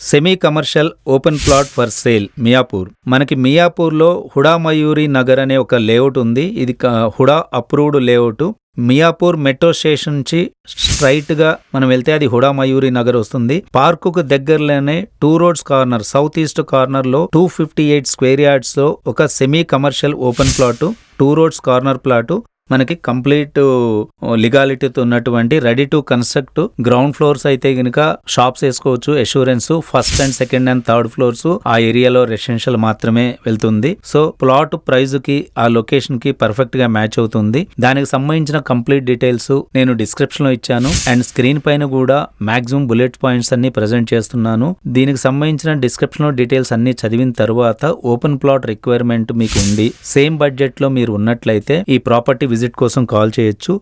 Semi commercial open plot for sale Miyapur. మనకి మియాపూర్లో హుడా మయూరి నగర్ అనే ఒక లేఅవుట్ ఉంది. ఇది HUDA approved layout. Miyapur metro station నుంచి స్ట్రైట్ గా మనం వెళ్తే అది హుడా మయూరి నగర్ వస్తుంది. పార్కుకు దగ్గరలోనే 2 roads corner, south east corner లో 258 స్క్వేర్ యార్డ్స్ లో ఒక semi commercial open plot, 2 roads corner plot మనకి కంప్లీట్ లీగాలిటీతో ఉన్నటువంటి ready to construct. Ground floors అయితే గనుక షాప్స్ వేసుకోవచ్చు, assurance. First and second and third floors ఆ ఏరియాలో రెసిడెన్షియల్ మాత్రమే వెళ్తుంది. సో ప్లాట్ ప్రైజ్ కి ఆ లొకేషన్ కి పర్ఫెక్ట్ గా మ్యాచ్ అవుతుంది. దానికి సంబంధించిన కంప్లీట్ డీటెయిల్స్ నేను డిస్క్రిప్షన్ లో ఇచ్చాను అండ్ స్క్రీన్ పైన కూడా మాక్సిమం బుల్లెట్ పాయింట్స్ అన్ని ప్రెజెంట్ చేస్తున్నాను. దీనికి సంబంధించిన డిస్క్రిప్షన్ లో డీటెయిల్స్ అన్ని చదివిన తర్వాత ఓపెన్ ప్లాట్ రిక్వైర్మెంట్ మీకు ఉంది, సేమ్ బడ్జెట్ లో మీరు ఉన్నట్లయితే ఈ ప్రాపర్టీ విజిట్ కోసం కాల్ చేయొచ్చు.